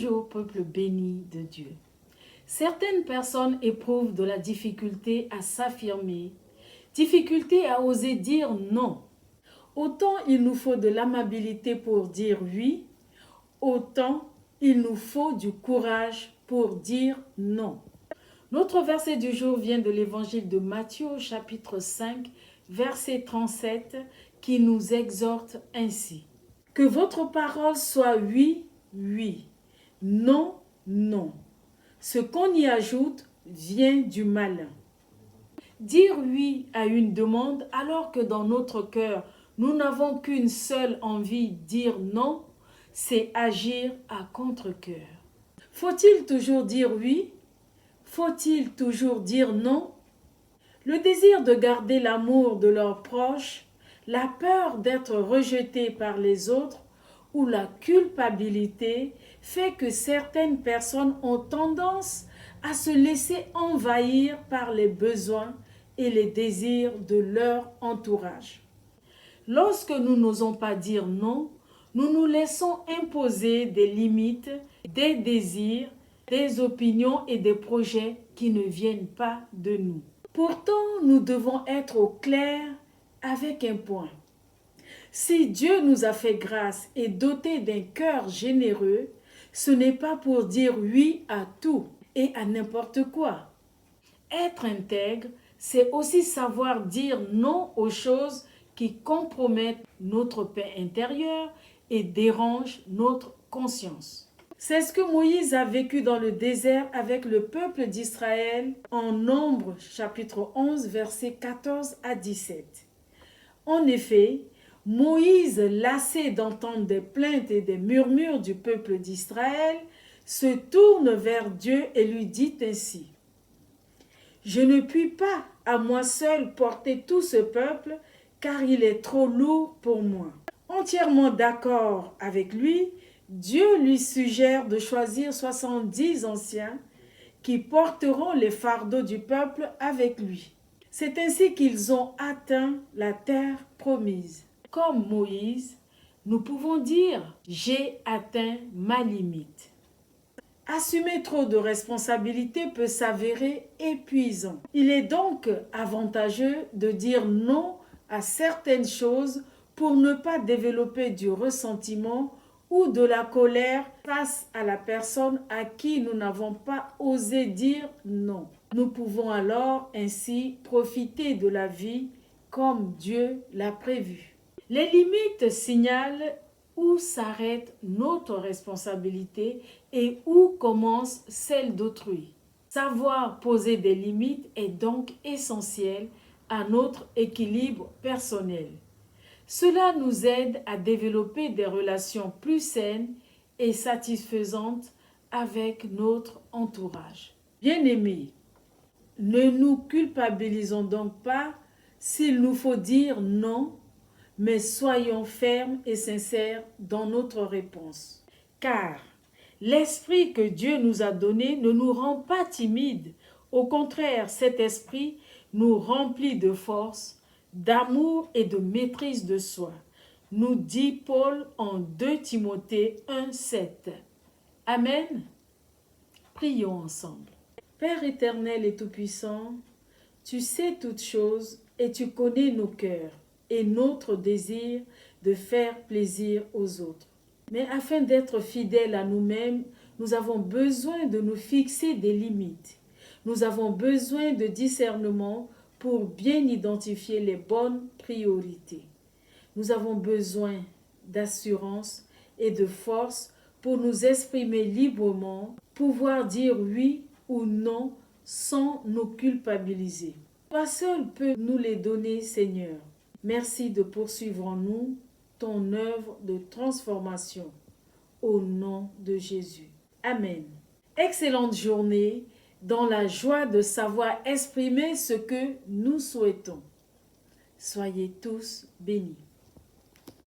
Bonjour peuple béni de Dieu. Certaines personnes éprouvent de la difficulté à s'affirmer, difficulté à oser dire non. Autant il nous faut de l'amabilité pour dire oui, autant il nous faut du courage pour dire non. Notre verset du jour vient de l'évangile de Matthieu chapitre 5, verset 37, qui nous exhorte ainsi. Que votre parole soit oui, oui, non, non. Ce qu'on y ajoute vient du malin. Dire oui à une demande alors que dans notre cœur, nous n'avons qu'une seule envie, dire non, c'est agir à contre-cœur. Faut-il toujours dire oui? Faut-il toujours dire non? Le désir de garder l'amour de leurs proches, la peur d'être rejeté par les autres ou la culpabilité fait que certaines personnes ont tendance à se laisser envahir par les besoins et les désirs de leur entourage. Lorsque nous n'osons pas dire non, nous nous laissons imposer des limites, des désirs, des opinions et des projets qui ne viennent pas de nous. Pourtant, nous devons être au clair avec un point. Si Dieu nous a fait grâce et doté d'un cœur généreux, ce n'est pas pour dire oui à tout et à n'importe quoi. Être intègre, c'est aussi savoir dire non aux choses qui compromettent notre paix intérieure et dérangent notre conscience. C'est ce que Moïse a vécu dans le désert avec le peuple d'Israël en Nombres chapitre 11 versets 14 à 17. En effet, Moïse, lassé d'entendre des plaintes et des murmures du peuple d'Israël, se tourne vers Dieu et lui dit ainsi: « Je ne puis pas à moi seul porter tout ce peuple, car il est trop lourd pour moi. » Entièrement d'accord avec lui, Dieu lui suggère de choisir 70 anciens qui porteront les fardeaux du peuple avec lui. C'est ainsi qu'ils ont atteint la terre promise. Comme Moïse, nous pouvons dire « j'ai atteint ma limite ». Assumer trop de responsabilités peut s'avérer épuisant. Il est donc avantageux de dire non à certaines choses pour ne pas développer du ressentiment ou de la colère face à la personne à qui nous n'avons pas osé dire non. Nous pouvons alors ainsi profiter de la vie comme Dieu l'a prévu. Les limites signalent où s'arrête notre responsabilité et où commence celle d'autrui. Savoir poser des limites est donc essentiel à notre équilibre personnel. Cela nous aide à développer des relations plus saines et satisfaisantes avec notre entourage. Bien-aimés, ne nous culpabilisons donc pas s'il nous faut dire non, mais soyons fermes et sincères dans notre réponse. Car l'esprit que Dieu nous a donné ne nous rend pas timides. Au contraire, cet esprit nous remplit de force, d'amour et de maîtrise de soi, nous dit Paul en 2 Timothée 1,7. Amen. Prions ensemble. Père éternel et tout-puissant, tu sais toutes choses et tu connais nos cœurs et notre désir de faire plaisir aux autres. Mais afin d'être fidèles à nous-mêmes, nous avons besoin de nous fixer des limites. Nous avons besoin de discernement pour bien identifier les bonnes priorités. Nous avons besoin d'assurance et de force pour nous exprimer librement, pouvoir dire oui ou non sans nous culpabiliser. Toi seul peux nous les donner, Seigneur. Merci de poursuivre en nous ton œuvre de transformation. Au nom de Jésus. Amen. Excellente journée dans la joie de savoir exprimer ce que nous souhaitons. Soyez tous bénis.